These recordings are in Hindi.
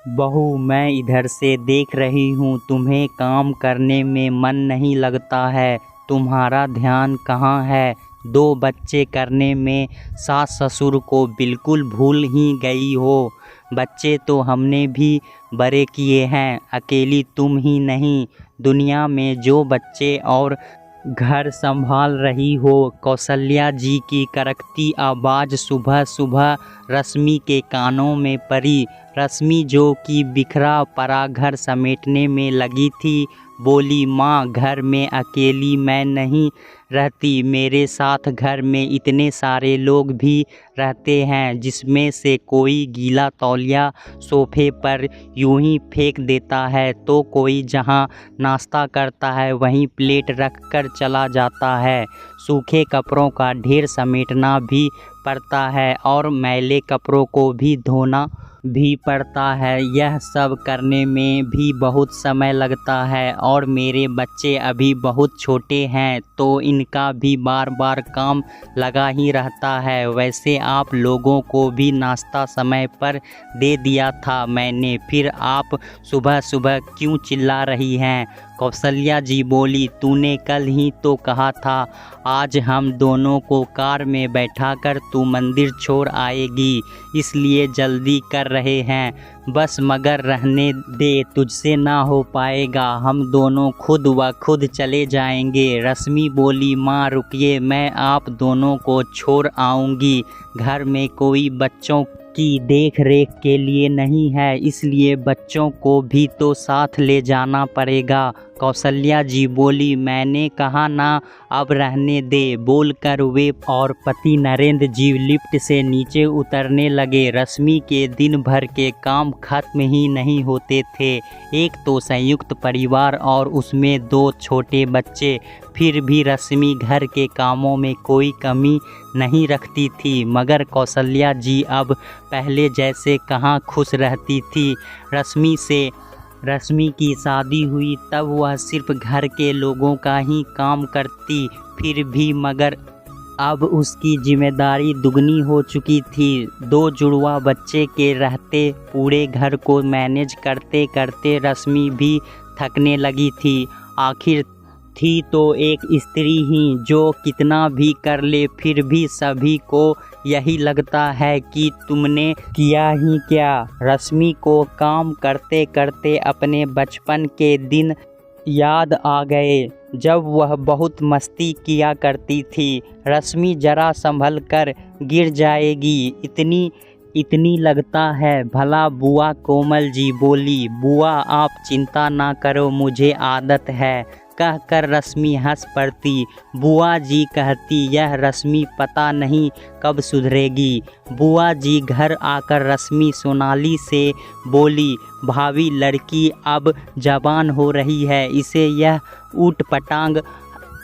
बहू, मैं इधर से देख रही हूँ तुम्हें काम करने में मन नहीं लगता है। तुम्हारा ध्यान कहाँ है? 2 बच्चे करने में सास ससुर को बिल्कुल भूल ही गई हो। बच्चे तो हमने भी बड़े किए हैं, अकेली तुम ही नहीं, दुनिया में जो बच्चे और घर संभाल रही हो। कौसल्या जी की करकती आवाज़ सुबह सुबह रश्मि के कानों में पड़ी। रश्मि, जो कि बिखरा पड़ा घर समेटने में लगी थी, बोली, माँ, घर में अकेली मैं नहीं रहती, मेरे साथ घर में इतने सारे लोग भी रहते हैं, जिसमें से कोई गीला तौलिया सोफे पर यूं ही फेंक देता है, तो कोई जहां नाश्ता करता है वहीं प्लेट रख कर चला जाता है। सूखे कपड़ों का ढेर समेटना भी पड़ता है और मैले कपड़ों को भी धोना भी पड़ता है। यह सब करने में भी बहुत समय लगता है और मेरे बच्चे अभी बहुत छोटे हैं, तो इनका भी बार बार काम लगा ही रहता है। वैसे आप लोगों को भी नाश्ता समय पर दे दिया था मैंने, फिर आप सुबह सुबह क्यों चिल्ला रही हैं? कौसल्या जी बोली, तूने कल ही तो कहा था आज हम दोनों को कार में बैठाकर तू मंदिर छोड़ आएगी, इसलिए जल्दी कर रहे हैं बस, मगर रहने दे, तुझसे ना हो पाएगा, हम दोनों खुद व खुद चले जाएंगे। रश्मि बोली, माँ रुकिए, मैं आप दोनों को छोड़ आऊँगी, घर में कोई बच्चों की देख रेख के लिए नहीं है, इसलिए बच्चों को भी तो साथ ले जाना पड़ेगा। कौसल्या जी बोली, मैंने कहा ना अब रहने दे, बोलकर वे और पति नरेंद्र जी लिफ्ट से नीचे उतरने लगे। रश्मि के दिन भर के काम खत्म ही नहीं होते थे। एक तो संयुक्त परिवार और उसमें 2 छोटे बच्चे, फिर भी रश्मि घर के कामों में कोई कमी नहीं रखती थी, मगर कौसल्या जी अब पहले जैसे कहाँ खुश रहती थी। रश्मि की शादी हुई तब वह सिर्फ घर के लोगों का ही काम करती, फिर भी मगर अब उसकी जिम्मेदारी दुगनी हो चुकी थी। 2 जुड़वा बच्चे के रहते पूरे घर को मैनेज करते करते रश्मि भी थकने लगी थी। आखिर थी तो एक स्त्री ही, जो कितना भी कर ले फिर भी सभी को यही लगता है कि तुमने किया ही क्या। रश्मि को काम करते करते अपने बचपन के दिन याद आ गए, जब वह बहुत मस्ती किया करती थी। रश्मि, जरा संभल कर, गिर जाएगी, इतनी लगता है भला। बुआ कोमल जी बोली, बुआ आप चिंता ना करो, मुझे आदत है, कहकर रश्मि हंस पड़ती। बुआ जी कहती, यह रश्मि पता नहीं कब सुधरेगी। बुआ जी घर आकर रश्मि सोनाली से बोली, भाभी, लड़की अब जवान हो रही है, इसे यह ऊट पटांग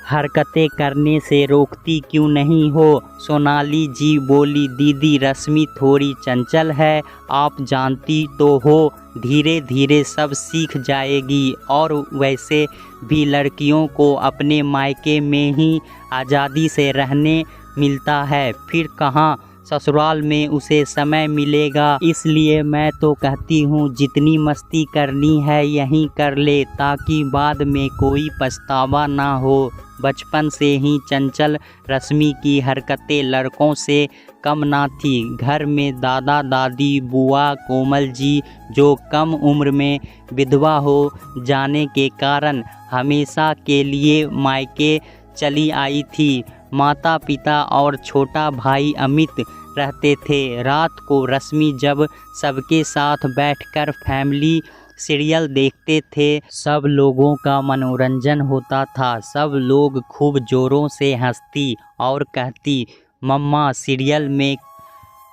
हरकतें करने से रोकती क्यों नहीं हो? सोनाली जी बोली, दीदी, रश्मि थोड़ी चंचल है, आप जानती तो हो, धीरे धीरे सब सीख जाएगी, और वैसे भी लड़कियों को अपने मायके में ही आज़ादी से रहने मिलता है, फिर कहाँ ससुराल में उसे समय मिलेगा। इसलिए मैं तो कहती हूँ जितनी मस्ती करनी है यहीं कर ले, ताकि बाद में कोई पछतावा ना हो। बचपन से ही चंचल रश्मि की हरकतें लड़कों से कम ना थी। घर में दादा दादी, बुआ कोमल जी, जो कम उम्र में विधवा हो जाने के कारण हमेशा के लिए मायके चली आई थी। माता पिता और छोटा भाई अमित रहते थे। रात को रश्मि जब सबके साथ बैठकर फैमिली सीरियल देखते थे, सब लोगों का मनोरंजन होता था। सब लोग खूब जोरों से हंसती और कहती, मम्मा, सीरियल में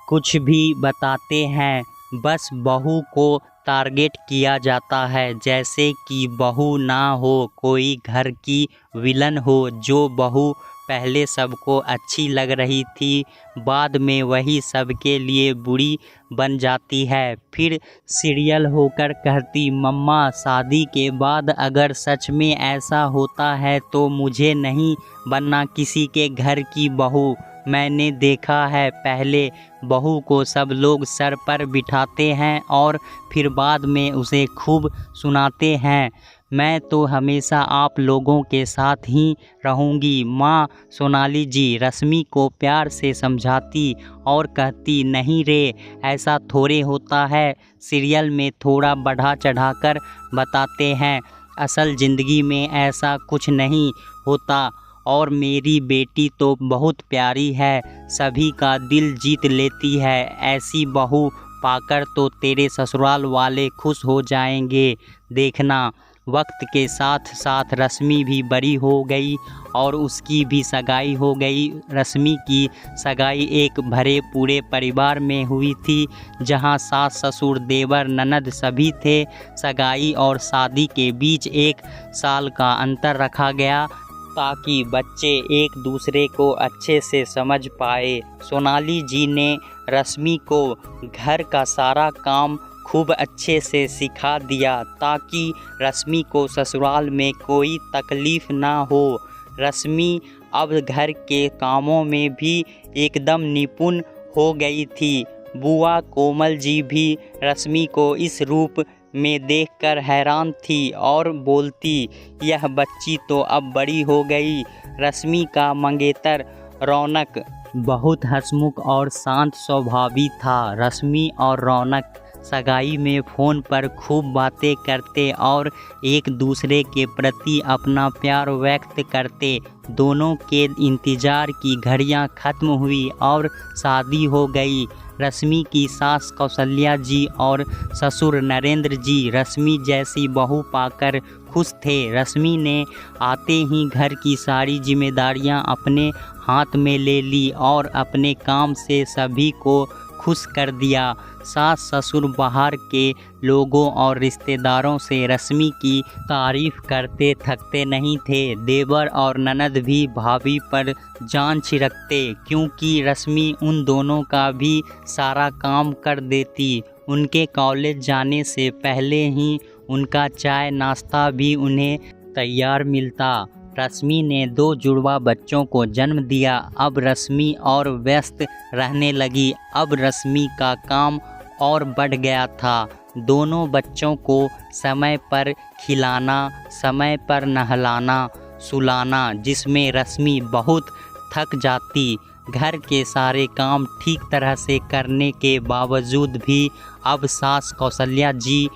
कुछ भी बताते हैं, बस बहू को टारगेट किया जाता है, जैसे कि बहू ना हो, कोई घर की विलन हो। जो बहू पहले सबको अच्छी लग रही थी, बाद में वही सबके लिए बुरी बन जाती है। फिर सीरियल होकर कहती, मम्मा, शादी के बाद अगर सच में ऐसा होता है तो मुझे नहीं बनना किसी के घर की बहू, मैंने देखा है, पहले बहू को सब लोग सर पर बिठाते हैं और फिर बाद में उसे खूब सुनाते हैं। मैं तो हमेशा आप लोगों के साथ ही रहूँगी। माँ सोनाली जी रश्मि को प्यार से समझाती और कहती, नहीं रे, ऐसा थोड़े होता है, सीरियल में थोड़ा बढ़ा चढ़ाकर बताते हैं, असल ज़िंदगी में ऐसा कुछ नहीं होता। और मेरी बेटी तो बहुत प्यारी है, सभी का दिल जीत लेती है। ऐसी बहू पाकर तो तेरे ससुराल वाले खुश हो जाएंगे। देखना, वक्त के साथ साथ रश्मि भी बड़ी हो गई और उसकी भी सगाई हो गई। रश्मि की सगाई एक भरे पूरे परिवार में हुई थी, जहां सास ससुर देवर ननद सभी थे। सगाई और शादी के बीच 1 साल का अंतर रखा गया ताकि बच्चे एक दूसरे को अच्छे से समझ पाए। सोनाली जी ने रश्मि को घर का सारा काम खूब अच्छे से सिखा दिया ताकि रश्मि को ससुराल में कोई तकलीफ़ ना हो। रश्मि अब घर के कामों में भी एकदम निपुण हो गई थी। बुआ कोमल जी भी रश्मि को इस रूप में देखकर हैरान थी और बोलती, यह बच्ची तो अब बड़ी हो गई। रश्मि का मंगेतर रौनक बहुत हंसमुख और शांत स्वभावी था। रश्मि और रौनक सगाई में फ़ोन पर खूब बातें करते और एक दूसरे के प्रति अपना प्यार व्यक्त करते। दोनों के इंतज़ार की घड़ियां ख़त्म हुई और शादी हो गई। रश्मि की सास कौशल्या जी और ससुर नरेंद्र जी रश्मि जैसी बहू पाकर खुश थे। रश्मि ने आते ही घर की सारी जिम्मेदारियां अपने हाथ में ले ली और अपने काम से सभी को खुश कर दिया। सास ससुर बाहर के लोगों और रिश्तेदारों से रश्मि की तारीफ करते थकते नहीं थे। देवर और ननद भी भाभी पर जान छिड़कते, क्योंकि रश्मि उन दोनों का भी सारा काम कर देती। उनके कॉलेज जाने से पहले ही उनका चाय नाश्ता भी उन्हें तैयार मिलता। रश्मि ने 2 जुड़वा बच्चों को जन्म दिया। अब रश्मि और व्यस्त रहने लगी। अब रश्मि का काम और बढ़ गया था। दोनों बच्चों को समय पर खिलाना, समय पर नहलाना, सुलाना, जिसमें रश्मि बहुत थक जाती। घर के सारे काम ठीक तरह से करने के बावजूद भी अब सास कौशल्या जी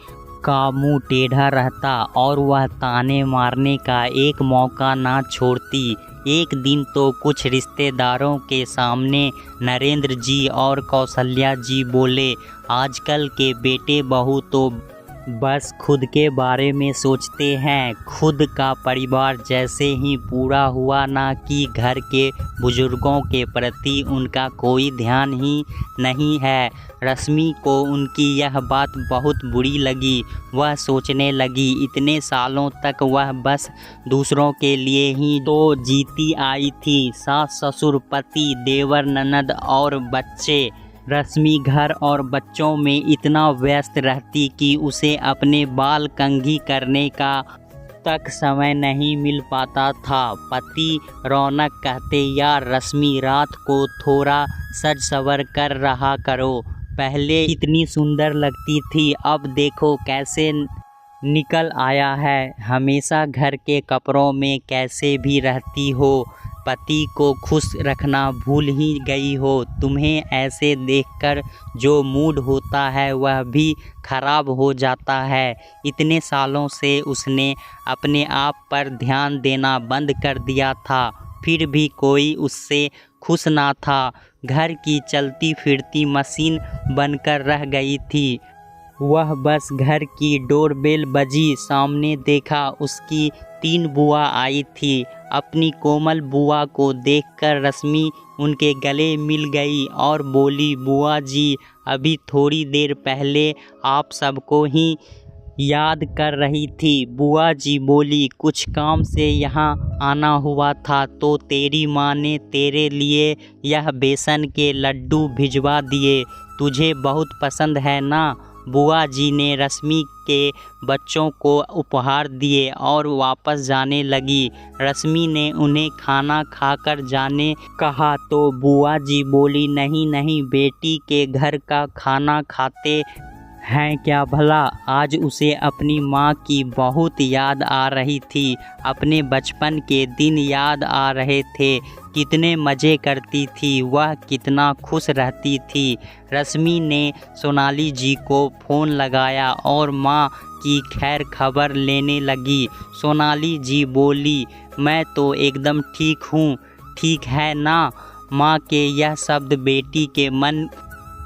का मुंह टेढ़ा रहता और वह ताने मारने का एक मौका ना छोड़ती। एक दिन तो कुछ रिश्तेदारों के सामने नरेंद्र जी और कौशल्या जी बोले, आजकल के बेटे बहू तो बस खुद के बारे में सोचते हैं, खुद का परिवार जैसे ही पूरा हुआ, ना कि घर के बुजुर्गों के प्रति उनका कोई ध्यान ही नहीं है। रश्मि को उनकी यह बात बहुत बुरी लगी। वह सोचने लगी, इतने सालों तक वह बस दूसरों के लिए ही तो जीती आई थी। सास ससुर, पति, देवर ननद और बच्चे। रश्मि घर और बच्चों में इतना व्यस्त रहती कि उसे अपने बाल कंघी करने का तक समय नहीं मिल पाता था। पति रौनक कहते, यार रश्मि, रात को थोड़ा सज सवर कर रहा करो, पहले इतनी सुंदर लगती थी, अब देखो कैसे निकल आया है, हमेशा घर के कपड़ों में कैसे भी रहती हो, पति को खुश रखना भूल ही गई हो। तुम्हें ऐसे देखकर जो मूड होता है वह भी खराब हो जाता है। इतने सालों से उसने अपने आप पर ध्यान देना बंद कर दिया था, फिर भी कोई उससे खुश ना था। घर की चलती फिरती मशीन बनकर रह गई थी। वह बस घर की डोरबेल बजी, सामने देखा उसकी 3 बुआ आई थी। अपनी कोमल बुआ को देखकर रश्मि उनके गले मिल गई और बोली, बुआ जी, अभी थोड़ी देर पहले आप सबको ही याद कर रही थी। बुआ जी बोली, कुछ काम से यहाँ आना हुआ था तो तेरी माँ ने तेरे लिए यह बेसन के लड्डू भिजवा दिए, तुझे बहुत पसंद है ना। बुआ जी ने रश्मि के बच्चों को उपहार दिए और वापस जाने लगी। रश्मि ने उन्हें खाना खाकर जाने कहा तो बुआ जी बोली, नहीं नहीं, बेटी के घर का खाना खाते हैं क्या भला। आज उसे अपनी माँ की बहुत याद आ रही थी, अपने बचपन के दिन याद आ रहे थे। कितने मज़े करती थी वह, कितना खुश रहती थी। रश्मि ने सोनाली जी को फ़ोन लगाया और माँ की खैर खबर लेने लगी। सोनाली जी बोली, मैं तो एकदम ठीक हूँ। ठीक है ना। माँ के यह शब्द बेटी के मन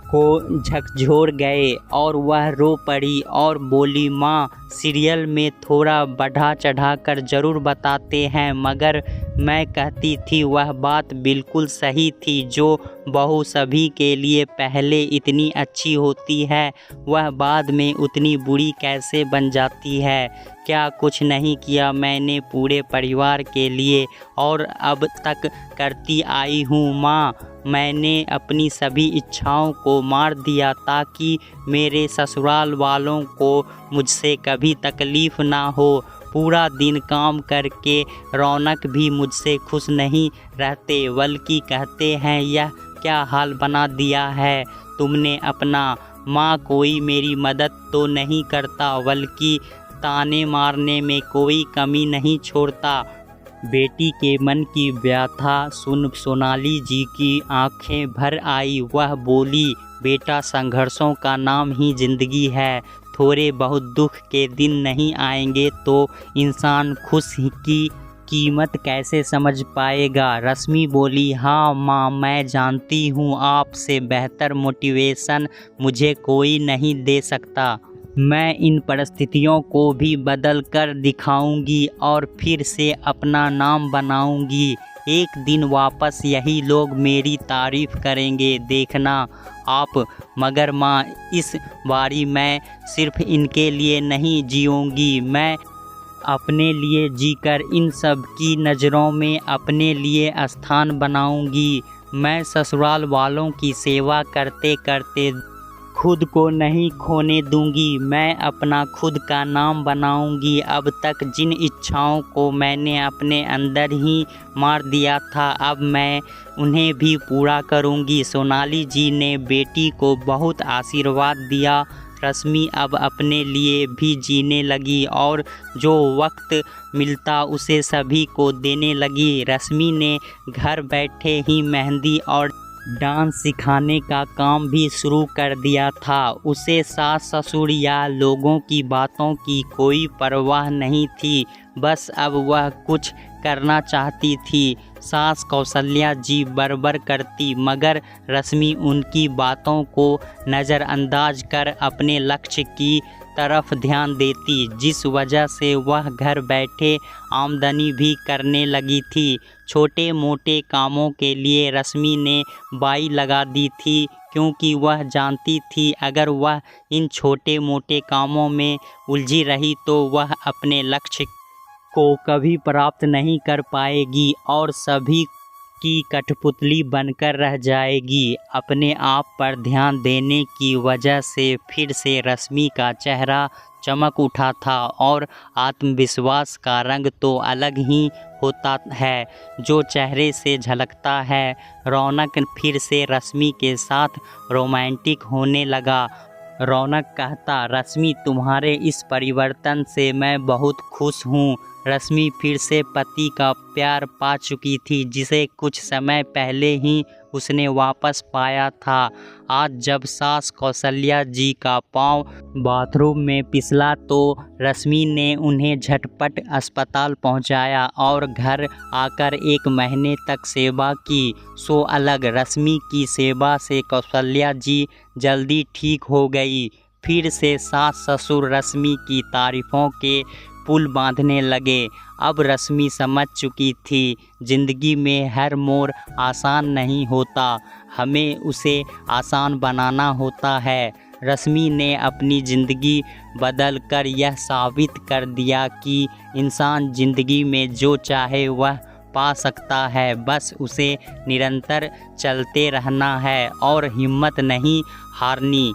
को झकझोर गए और वह रो पड़ी और बोली, माँ सीरियल में थोड़ा बढ़ा चढ़ा कर ज़रूर बताते हैं, मगर मैं कहती थी वह बात बिल्कुल सही थी। जो बहू सभी के लिए पहले इतनी अच्छी होती है वह बाद में उतनी बुरी कैसे बन जाती है। क्या कुछ नहीं किया मैंने पूरे परिवार के लिए और अब तक करती आई हूँ माँ। मैंने अपनी सभी इच्छाओं को मार दिया ताकि मेरे ससुराल वालों को मुझसे कभी तकलीफ़ ना हो। पूरा दिन काम करके रौनक भी मुझसे खुश नहीं रहते, बल्कि कहते हैं यह क्या हाल बना दिया है तुमने अपना। माँ कोई मेरी मदद तो नहीं करता, बल्कि ताने मारने में कोई कमी नहीं छोड़ता। बेटी के मन की व्यथा सुन सोनाली जी की आंखें भर आई। वह बोली, बेटा संघर्षों का नाम ही जिंदगी है। थोड़े बहुत दुख के दिन नहीं आएंगे तो इंसान खुश की कीमत कैसे समझ पाएगा। रश्मि बोली, हाँ माँ, मैं जानती हूँ आपसे बेहतर मोटिवेशन मुझे कोई नहीं दे सकता। मैं इन परिस्थितियों को भी बदल कर दिखाऊंगी और फिर से अपना नाम बनाऊंगी। एक दिन वापस यही लोग मेरी तारीफ़ करेंगे, देखना आप। मगर माँ, इस बारी मैं सिर्फ इनके लिए नहीं जीऊंगी, मैं अपने लिए जीकर इन सब की नज़रों में अपने लिए स्थान बनाऊंगी। मैं ससुराल वालों की सेवा करते करते खुद को नहीं खोने दूंगी। मैं अपना खुद का नाम बनाऊंगी। अब तक जिन इच्छाओं को मैंने अपने अंदर ही मार दिया था, अब मैं उन्हें भी पूरा करूंगी। सोनाली जी ने बेटी को बहुत आशीर्वाद दिया। रश्मि अब अपने लिए भी जीने लगी और जो वक्त मिलता उसे सभी को देने लगी। रश्मि ने घर बैठे ही मेहंदी और डांस सिखाने का काम भी शुरू कर दिया था। उसे सास ससुर या लोगों की बातों की कोई परवाह नहीं थी, बस अब वह कुछ करना चाहती थी। सास कौशल्या जी बरबर करती, मगर रश्मि उनकी बातों को नज़रअंदाज कर अपने लक्ष्य की तरफ ध्यान देती, जिस वजह से वह घर बैठे आमदनी भी करने लगी थी। छोटे मोटे कामों के लिए रश्मि ने बाई लगा दी थी, क्योंकि वह जानती थी अगर वह इन छोटे मोटे कामों में उलझी रही तो वह अपने लक्ष्य को कभी प्राप्त नहीं कर पाएगी और सभी की कठपुतली बनकर रह जाएगी। अपने आप पर ध्यान देने की वजह से फिर से रश्मि का चेहरा चमक उठा था और आत्मविश्वास का रंग तो अलग ही होता है जो चेहरे से झलकता है। रौनक फिर से रश्मि के साथ रोमांटिक होने लगा। रौनक कहता, रश्मि तुम्हारे इस परिवर्तन से मैं बहुत खुश हूँ। रश्मि फिर से पति का प्यार पा चुकी थी, जिसे कुछ समय पहले ही उसने वापस पाया था। आज जब सास कौशल्या जी का पांव बाथरूम में फिसला तो रश्मि ने उन्हें झटपट अस्पताल पहुंचाया और घर आकर 1 महीने तक सेवा की। सो अलग रश्मि की सेवा से कौशल्या जी जल्दी ठीक हो गई। फिर से सास ससुर रश्मि की तारीफ़ों के पुल बांधने लगे। अब रश्मि समझ चुकी थी, जिंदगी में हर मोड़ आसान नहीं होता, हमें उसे आसान बनाना होता है। रश्मि ने अपनी ज़िंदगी बदल कर यह साबित कर दिया कि इंसान ज़िंदगी में जो चाहे वह पा सकता है, बस उसे निरंतर चलते रहना है और हिम्मत नहीं हारनी।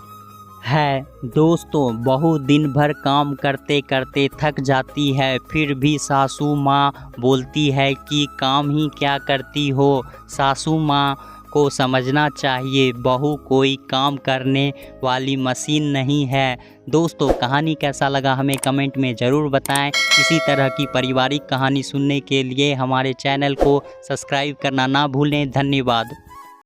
है। दोस्तों, बहू दिन भर काम करते करते थक जाती है, फिर भी सासू माँ बोलती है कि काम ही क्या करती हो। सासू माँ को समझना चाहिए, बहू कोई काम करने वाली मशीन नहीं है। दोस्तों, कहानी कैसा लगा हमें कमेंट में ज़रूर बताएं। इसी तरह की पारिवारिक कहानी सुनने के लिए हमारे चैनल को सब्सक्राइब करना ना भूलें। धन्यवाद।